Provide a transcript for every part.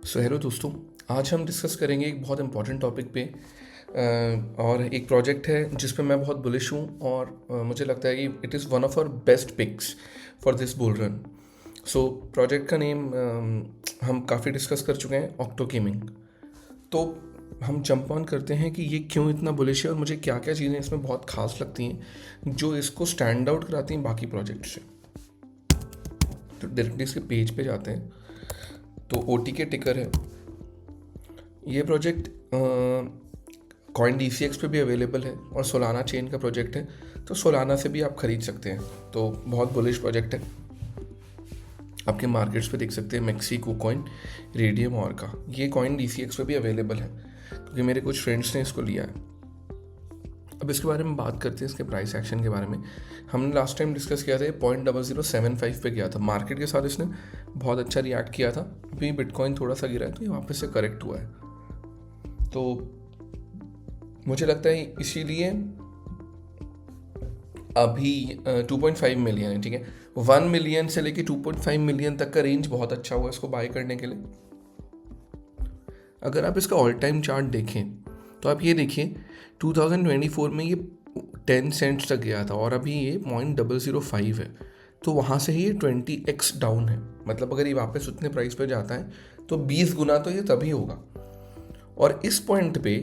So hello दोस्तों, आज हम डिस्कस करेंगे एक बहुत इंपॉर्टेंट टॉपिक पे। और एक प्रोजेक्ट है जिस पे मैं बहुत बुलिश हूँ और मुझे लगता है कि it is one of our best picks for this bull run. So project का नेम हम काफ़ी डिस्कस कर चुके हैं, ऑक्टो गेमिंग। तो हम जंप ऑन करते हैं कि ये क्यों इतना बुलिश है और मुझे क्या क्या चीज़ें इसमें बहुत खास लगती हैं जो इसको स्टैंड आउट कराती हैं बाकी प्रोजेक्ट से। तो डायरेक्टली इसके पेज पे जाते हैं तो OT के टिकर है। ये प्रोजेक्ट कॉइन DCX पे भी अवेलेबल है और सोलाना चेन का प्रोजेक्ट है, तो सोलाना से भी आप खरीद सकते हैं। तो बहुत बुलिश प्रोजेक्ट है। आपके मार्केट्स पे देख सकते हैं मेक्सिको कॉइन, रेडियम और का। ये कॉइन DCX पे भी अवेलेबल है क्योंकि मेरे कुछ फ्रेंड्स ने इसको लिया है। अब इसके बारे में बात करते हैं, इसके प्राइस एक्शन के बारे में। हमने लास्ट टाइम डिस्कस किया था, 0.0075 पे गया था मार्केट के साथ। इसने बहुत अच्छा रिएक्ट किया था। अभी बिटकॉइन थोड़ा सा गिरा है तो ये वापस से करेक्ट हुआ है। तो मुझे लगता है इसीलिए अभी 2.5 मिलियन है, ठीक है। 1 मिलियन से लेके 2.5 मिलियन तक का रेंज बहुत अच्छा हुआ इसको बाय करने के लिए। अगर आप इसका ऑल टाइम चार्ट देखें तो आप ये देखिए 2024 में ये 10 सेंट्स तक गया था और अभी ये 0.005 है। तो वहाँ से ही ये 20x डाउन है। मतलब अगर ये वापस उतने प्राइस पे जाता है तो 20 गुना तो ये तभी होगा। और इस पॉइंट पे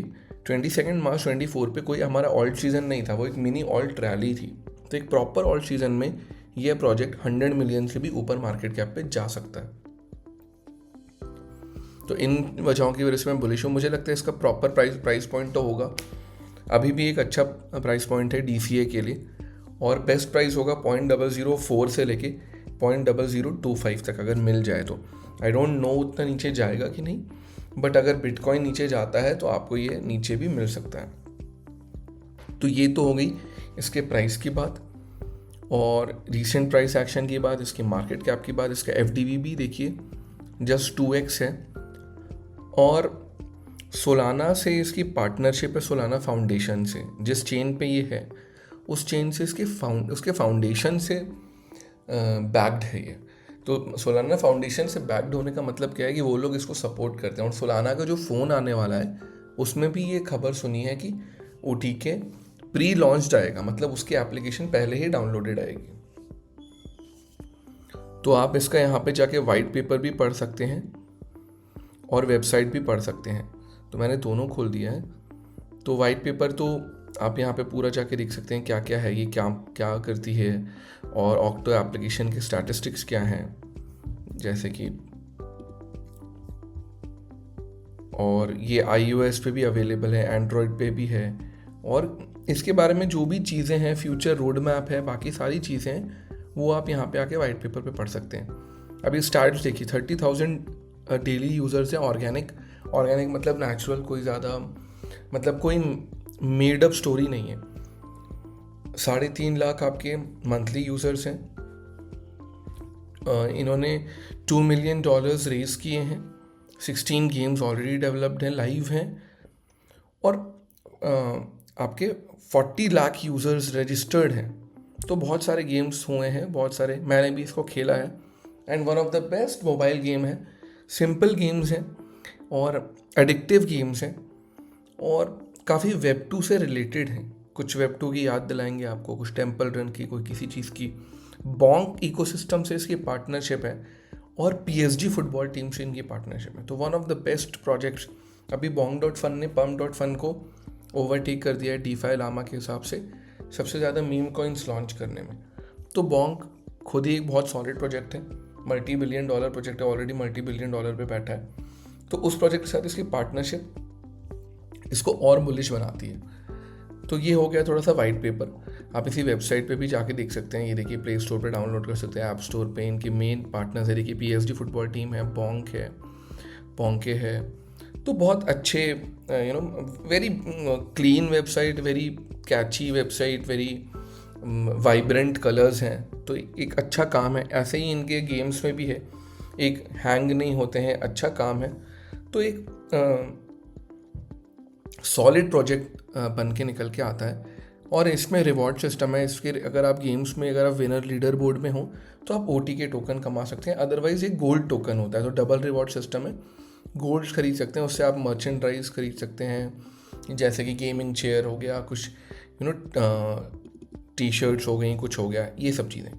22 मार्च 24 पे कोई हमारा ऑल्ट सीजन नहीं था, वो एक मिनी ऑल्ट रैली थी। तो एक प्रॉपर ऑल्ट सीजन में यह प्रोजेक्ट 100 मिलियन से भी ऊपर मार्केट कैप पे जा सकता है। तो इन वजहों की वजह से मैं बुलिश हूँ। मुझे लगता है इसका प्रॉपर प्राइस पॉइंट तो होगा, अभी भी एक अच्छा प्राइस पॉइंट है DCA के लिए। और बेस्ट प्राइस होगा 0.004 से लेके 0.0025 तक अगर मिल जाए तो। आई डोंट नो उतना नीचे जाएगा कि नहीं, बट अगर बिटकॉइन नीचे जाता है तो आपको ये नीचे भी मिल सकता है। तो ये तो हो गई इसके प्राइस की बात और रीसेंट प्राइस एक्शन की बात, इसकी मार्केट कैप की बात। इसका FDV भी देखिए जस्ट 2x है। और सोलाना से इसकी पार्टनरशिप है, सोलाना फाउंडेशन से। जिस चेन पे ये है उस चेन से उसके फाउंडेशन से बैक्ड है ये। तो सोलाना फाउंडेशन से बैक्ड होने का मतलब क्या है कि वो लोग इसको सपोर्ट करते हैं। और सोलाना का जो फ़ोन आने वाला है उसमें भी ये खबर सुनी है कि OTK प्री लॉन्च्ड आएगा, मतलब उसकी एप्लीकेशन पहले ही डाउनलोडेड आएगी। तो आप इसका यहाँ पे जाके वाइट पेपर भी पढ़ सकते हैं और वेबसाइट भी पढ़ सकते हैं। तो मैंने दोनों खोल दिया है। तो वाइट पेपर तो आप यहाँ पे पूरा जाके देख सकते हैं क्या क्या है, ये क्या क्या करती है और ऑक्टो एप्लीकेशन के स्टैटिस्टिक्स क्या हैं, जैसे कि। और ये iOS पे भी अवेलेबल है, एंड्रॉयड पे भी है। और इसके बारे में जो भी चीज़ें हैं, फ्यूचर रोड मैप है, बाकी सारी चीज़ें हैं, वो आप यहाँ पे आके वाइट पेपर पे पढ़ सकते हैं। अभी स्टार्ट देखिए 30,000 डेली यूज़र्स हैं। ऑर्गेनिक मतलब नेचुरल, कोई ज़्यादा मतलब कोई मेड अप स्टोरी नहीं है। 3.5 लाख आपके मंथली यूज़र्स हैं। इन्होंने $2 मिलियन रेज किए हैं। 16 गेम्स ऑलरेडी डेवलप्ड हैं, लाइव हैं। और आपके 40 लाख यूज़र्स रजिस्टर्ड हैं। तो बहुत सारे गेम्स हुए हैं, बहुत सारे, मैंने भी इसको खेला है। And one of the best mobile game है। सिंपल गेम्स हैं और एडिक्टिव गेम्स हैं और काफ़ी Web2 से रिलेटेड हैं। कुछ Web2 की याद दिलाएंगे आपको, कुछ टेम्पल रन की, कोई किसी चीज़ की। बॉन्क इकोसिस्टम से इसकी पार्टनरशिप है और PSG फुटबॉल टीम से इनकी पार्टनरशिप है। तो one of the best projects. अभी Bonk.fun ने Pump.fun को ओवरटेक कर दिया है DeFi लामा के हिसाब से सबसे ज़्यादा मीम कॉइन्स लॉन्च करने में। तो Bonk खुद ही एक बहुत सॉलिड प्रोजेक्ट है, $multi-billion प्रोजेक्ट है, ऑलरेडी $multi-billion पे बैठा है। तो उस प्रोजेक्ट के साथ इसकी पार्टनरशिप इसको और बुलिश बनाती है। तो ये हो गया थोड़ा सा वाइट पेपर। आप इसी वेबसाइट पे भी जाके देख सकते हैं। ये देखिए प्ले स्टोर पे डाउनलोड कर सकते हैं, ऐप स्टोर पे। इनके मेन पार्टनर्स है, देखिए PSG फुटबॉल टीम है, Bonk है, Bonk है। तो बहुत अच्छे very clean website, very catchy website, very vibrant colours हैं। तो एक अच्छा काम है। ऐसे ही इनके गेम्स में भी है, एक हैंग नहीं होते हैं, अच्छा काम है। तो एक सॉलिड प्रोजेक्ट बन के निकल के आता है। और इसमें रिवॉर्ड सिस्टम है। इसके अगर आप गेम्स में, अगर आप विनर लीडर बोर्ड में हो तो आप OTK टोकन कमा सकते हैं। अदरवाइज एक गोल्ड टोकन होता है, तो डबल रिवॉर्ड सिस्टम है। गोल्ड्स खरीद सकते हैं, उससे आप मर्चेंडाइज खरीद सकते हैं, जैसे कि गेमिंग चेयर हो गया, कुछ टी शर्ट्स हो गई, कुछ हो गया, ये सब चीज़ें।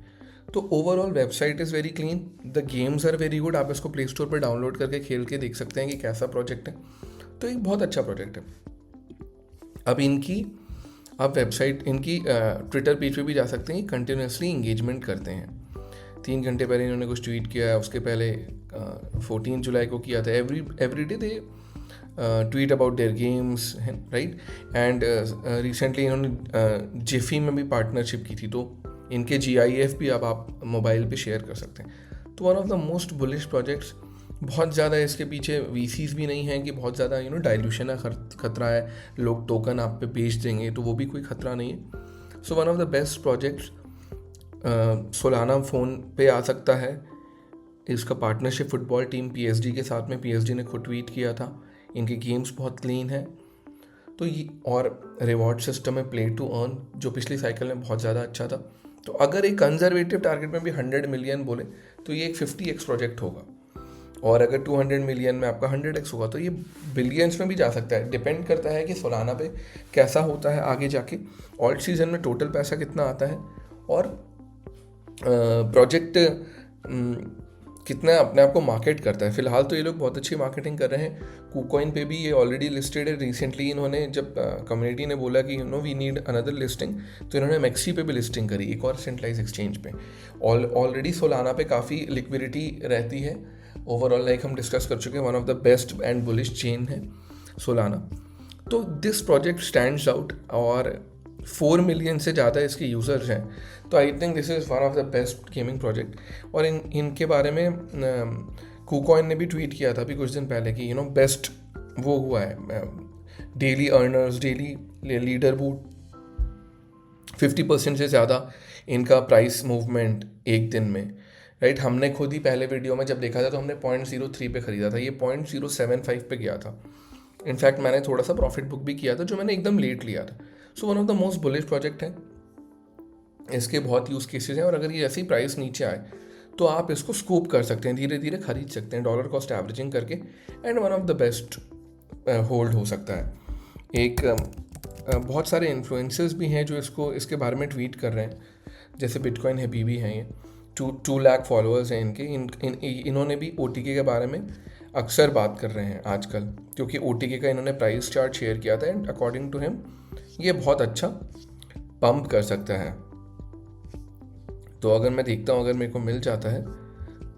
तो overall website is very clean, the games are very good. आप इसको प्ले स्टोर पर डाउनलोड करके खेल के देख सकते हैं कि कैसा प्रोजेक्ट है। तो एक बहुत अच्छा प्रोजेक्ट है। अब आप वेबसाइट इनकी ट्विटर पेज पे भी जा सकते हैं, कंटिन्यूसली इंगेजमेंट करते हैं। 3 घंटे पहले इन्होंने कुछ ट्वीट किया है, उसके पहले 14 जुलाई को किया था। Every day they tweet about their games, right. And recently इन्होंने जिफी में भी पार्टनरशिप की थी, तो इनके GIF भी अब आप मोबाइल पे शेयर कर सकते हैं। तो one of the most bullish projects. बहुत ज़्यादा इसके पीछे VCs भी नहीं हैं कि बहुत ज़्यादा डाइल्यूशन का खतरा है, लोग टोकन आप पे बेच देंगे, तो वो भी कोई खतरा नहीं है। So one of the best projects Solana phone पे आ सकता है। इसका पार्टनरशिप फुटबॉल टीम PSG के साथ में, PSG ने खुद ट्वीट किया था। इनके गेम्स बहुत क्लीन है, तो ये और रिवॉर्ड सिस्टम है प्ले टू अर्न, जो पिछली साइकिल में बहुत ज़्यादा अच्छा था। तो अगर एक कंजर्वेटिव टारगेट में भी 100 मिलियन बोले तो ये एक 50x प्रोजेक्ट होगा, और अगर 200 मिलियन में आपका 100x होगा तो ये बिलियंस में भी जा सकता है। डिपेंड करता है कि सोलाना पे कैसा होता है आगे जाके, ऑल्ट सीजन में टोटल पैसा कितना आता है, और प्रोजेक्ट कितना अपने आप को मार्केट करता है। फिलहाल तो ये लोग बहुत अच्छी मार्केटिंग कर रहे हैं। KuCoin पे भी ये ऑलरेडी लिस्टेड है। रिसेंटली इन्होंने जब कम्युनिटी ने बोला कि वी नीड अनदर लिस्टिंग, तो इन्होंने MEXC पे भी लिस्टिंग करी, एक और सेंट्रलाइज एक्सचेंज पे। ऑलरेडी सोलाना पे काफ़ी लिक्विडिटी रहती है। ओवरऑल लाइक हम डिस्कस कर चुके हैं, one of the best and bullish chain है सोलाना। तो दिस प्रोजेक्ट स्टैंड्स आउट, और 4 मिलियन से ज़्यादा इसके यूज़र्स हैं। तो I think this is one of the best gaming project. और इनके बारे में KuCoin ने भी ट्वीट किया था अभी कुछ दिन पहले कि बेस्ट वो हुआ है, daily earners, daily leader board 50% से ज़्यादा इनका प्राइस मूवमेंट एक दिन में, राइट। हमने खुद ही पहले वीडियो में जब देखा था तो हमने 0.03 पे ख़रीदा था, ये 0.075 पे गया था। इनफैक्ट मैंने थोड़ा सा प्रॉफिट बुक भी किया था, जो मैंने एकदम लेट लिया था। So one of the most bullish project है। इसके बहुत यूज़ केसेस हैं, और अगर ये ऐसी प्राइस नीचे आए तो आप इसको स्कूप कर सकते हैं, धीरे धीरे खरीद सकते हैं डॉलर कॉस्ट एवरेजिंग करके, and one of the best hold हो सकता है। एक बहुत सारे इन्फ्लुएंसर्स भी हैं जो इसके बारे में ट्वीट कर रहे हैं, जैसे बिटकॉइन हबीबी हैं, ये 2 लाख फॉलोअर्स हैं इनके। इन्होंने भी OTK के बारे में अक्सर बात कर रहे हैं आजकल, क्योंकि OTK का इन्होंने प्राइस चार्ट शेयर किया था, एंड अकॉर्डिंग टू हिम ये बहुत अच्छा पंप कर सकता है। तो अगर मैं देखता हूँ, अगर मेरे को मिल जाता है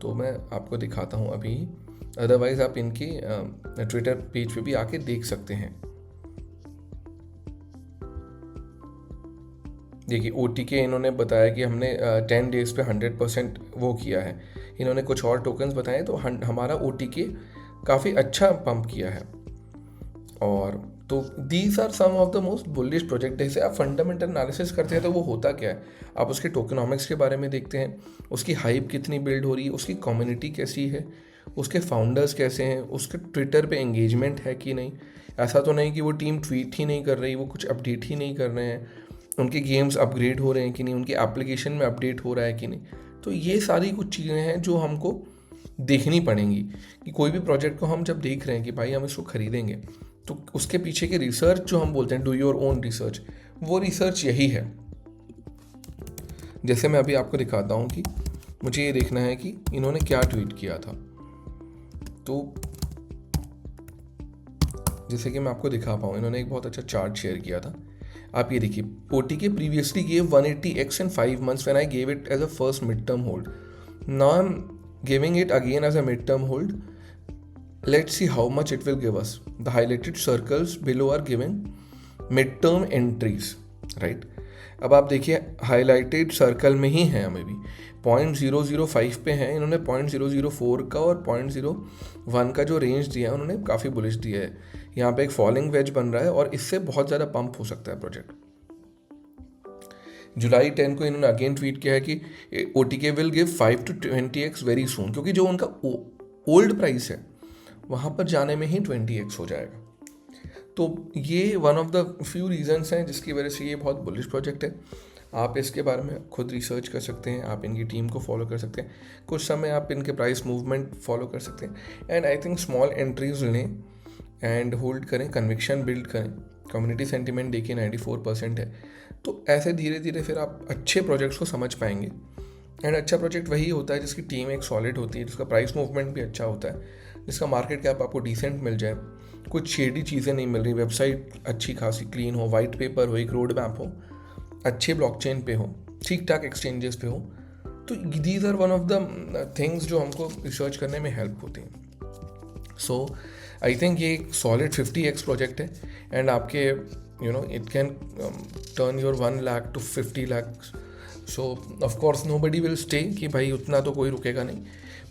तो मैं आपको दिखाता हूँ अभी, अदरवाइज आप इनकी ट्विटर पेज पे भी आके देख सकते हैं। देखिए OTK इन्होंने बताया कि हमने 10 डेज पे 100% वो किया है। इन्होंने कुछ और टोकन्स बताए, तो हमारा OTK काफ़ी अच्छा पंप किया है। और तो these are some of the most bullish project. जैसे आप फंडामेंटल एनालिसिस करते हैं तो वो होता क्या है, आप उसके टोकनॉमिक्स के बारे में देखते हैं, उसकी हाइप कितनी बिल्ड हो रही है, उसकी कम्युनिटी कैसी है, उसके फाउंडर्स कैसे हैं, उसके ट्विटर पे एंगेजमेंट है कि नहीं। ऐसा तो नहीं कि वो टीम ट्वीट ही नहीं कर रही, वो कुछ अपडेट ही नहीं कर रहे हैं, उनके गेम्स अपग्रेड हो रहे हैं कि नहीं, उनकी एप्लीकेशन में अपडेट हो रहा है कि नहीं। तो ये सारी कुछ चीज़ें हैं जो हमको देखनी पड़ेंगी कि कोई भी प्रोजेक्ट को हम जब देख रहे हैं कि भाई हम इसको खरीदेंगे, तो उसके पीछे के रिसर्च जो हम बोलते हैं, डू योर ओन रिसर्च, वो रिसर्च यही है। जैसे मैं अभी आपको दिखाता हूँ कि मुझे ये देखना है कि इन्होंने क्या ट्वीट किया था। तो जैसे कि मैं आपको दिखा पाऊँ, इन्होंने एक बहुत अच्छा चार्ट शेयर किया था। आप ये देखिए, OTK previously gave 180x in 5 months when I gave it as a first mid-term hold. Now I'm giving it again as a mid-term hold. Let's see how much it will give us. The highlighted circles below are giving mid-term entries, right? अब आप देखिए highlighted circle में ही हैं हमें भी, 0.005 पे हैं। इन्होंने 0.004 का और 0.01 का जो रेंज दिया है उन्होंने काफ़ी बुलिश दिया है। यहाँ पे एक फॉलिंग वेज बन रहा है, और इससे बहुत ज़्यादा पंप हो सकता है प्रोजेक्ट। जुलाई 10 को इन्होंने अगेन ट्वीट किया है कि OTK will give 5 to 20x very soon, क्योंकि जो उनका ओल्ड प्राइस है वहाँ पर जाने में ही 20x हो जाएगा। तो ये one of the few reasons हैं जिसकी वजह से ये बहुत बुलिश प्रोजेक्ट है। आप इसके बारे में खुद रिसर्च कर सकते हैं, आप इनकी टीम को फॉलो कर सकते हैं, कुछ समय आप इनके प्राइस मूवमेंट फॉलो कर सकते हैं। And I think small entries लें एंड होल्ड करें, कन्विक्शन बिल्ड करें। कम्युनिटी सेंटिमेंट देखिए 94% है। तो ऐसे धीरे धीरे फिर आप अच्छे प्रोजेक्ट्स को समझ पाएंगे। एंड अच्छा प्रोजेक्ट वही होता है जिसकी टीम एक सॉलिड होती है, जिसका प्राइस मूवमेंट भी अच्छा होता है, जिसका मार्केट कैप आपको डिसेंट मिल जाए, कुछ शेडी चीज़ें नहीं मिल रही, वेबसाइट अच्छी खासी क्लीन हो, वाइट पेपर हो, एक रोड मैप हो, अच्छे ब्लॉकचेन पे हो, ठीक ठाक एक्सचेंजेस पे हो। तो these are one of the things जो हमको रिसर्च करने में हेल्प होती हैं। सो आई थिंक ये एक सॉलिड 50x प्रोजेक्ट है। एंड आपके it can turn your 1 lakh to 50 lakh. So of course nobody will stay कि भाई उतना तो कोई रुकेगा नहीं,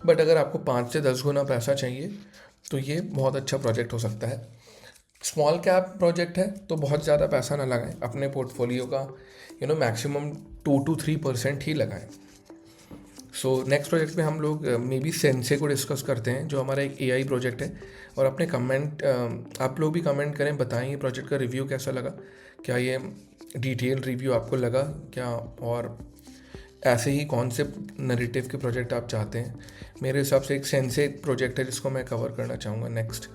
बट अगर आपको 5 से 10 गुना पैसा चाहिए तो ये बहुत अच्छा प्रोजेक्ट हो सकता है। स्मॉल कैप प्रोजेक्ट है तो बहुत ज़्यादा पैसा ना लगाएं, अपने पोर्टफोलियो का मैक्सिमम 2 to 3% ही लगाएं। सो नेक्स्ट प्रोजेक्ट में हम लोग मे बी सेंसे को डिस्कस करते हैं, जो हमारा एक AI प्रोजेक्ट है। और अपने कमेंट आप लोग भी कमेंट करें, बताएं ये प्रोजेक्ट का रिव्यू कैसा लगा, क्या ये डिटेल रिव्यू आपको लगा क्या, और ऐसे ही कौन से नरेटिव के प्रोजेक्ट आप चाहते हैं। मेरे हिसाब से एक सेंसे प्रोजेक्ट है जिसको मैं कवर करना चाहूँगा नेक्स्ट।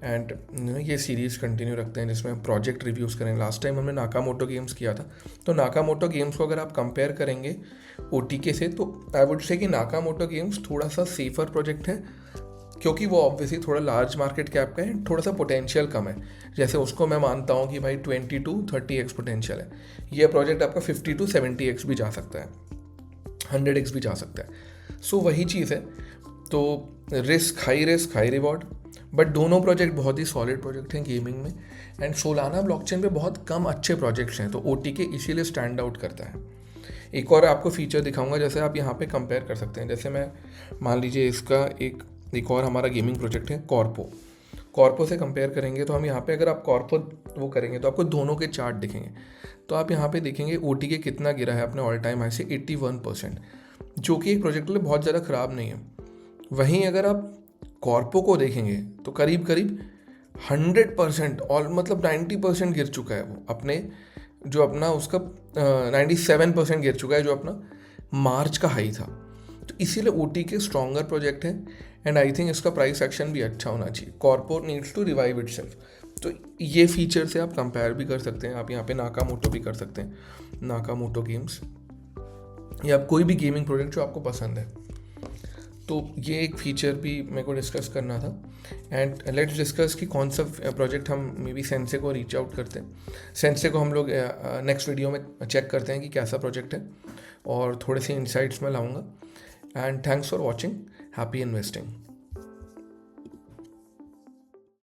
एंड ये सीरीज़ कंटिन्यू रखते हैं जिसमें हम प्रोजेक्ट रिव्यूज़ करें। लास्ट टाइम हमने नाकामोटो गेम्स किया था, तो नाकामोटो गेम्स को अगर आप कंपेयर करेंगे OTK से, तो आई वुड से कि नाकामोटो गेम्स थोड़ा सा सेफर प्रोजेक्ट है, क्योंकि वो ऑब्वियसली थोड़ा लार्ज मार्केट कैप का है, थोड़ा सा पोटेंशियल कम है। जैसे उसको मैं मानता हूँ कि भाई 20 to 30x पोटेंशियल है, ये प्रोजेक्ट आपका 50 to 70x भी जा सकता है, 100x भी जा सकता है। सो वही चीज़ है। तो रिस्क हाई रिवॉर्ड, बट दोनों प्रोजेक्ट बहुत ही सॉलिड प्रोजेक्ट हैं गेमिंग में। एंड सोलाना ब्लॉकचेन पे बहुत कम अच्छे प्रोजेक्ट्स हैं, तो OTK इसीलिए स्टैंड आउट करता है। एक और आपको फीचर दिखाऊंगा, जैसे आप यहाँ पे कंपेयर कर सकते हैं। जैसे मैं मान लीजिए इसका एक और हमारा गेमिंग प्रोजेक्ट है कॉर्पो से कंपेयर करेंगे, तो हम यहाँ पे अगर आप कॉर्पो वो करेंगे तो आपको दोनों के चार्ट दिखेंगे। तो आप यहाँ पे देखेंगे OTK कितना गिरा है अपने ऑल टाइम हाई से 81%, जो कि एक प्रोजेक्ट के लिए बहुत ज़्यादा ख़राब नहीं है। वहीं अगर आप कॉर्पो को देखेंगे तो करीब 100% और मतलब 90% गिर चुका है वो अपने, जो अपना उसका 97% गिर चुका है जो अपना मार्च का हाई था। तो इसीलिए OTK स्ट्रॉन्गर प्रोजेक्ट है। एंड आई थिंक इसका प्राइस एक्शन भी अच्छा होना चाहिए। कॉर्पो नीड्स टू रिवाइव इटसेल्फ। तो ये फीचर से आप कंपेयर भी कर सकते हैं। आप यहाँ पे नाकामोटो भी कर सकते हैं, नाकामोटो गेम्स, या आप कोई भी गेमिंग प्रोजेक्ट जो आपको पसंद है। तो ये एक फीचर भी मेरे को डिस्कस करना था। एंड लेट्स डिस्कस कि कौन सा प्रोजेक्ट हम मे बी सेंसे को रीच आउट करते हैं। सेंसे को हम लोग नेक्स्ट वीडियो में चेक करते हैं कि कैसा प्रोजेक्ट है, और थोड़े से इंसाइट्स में लाऊंगा। And thanks for watching, happy investing.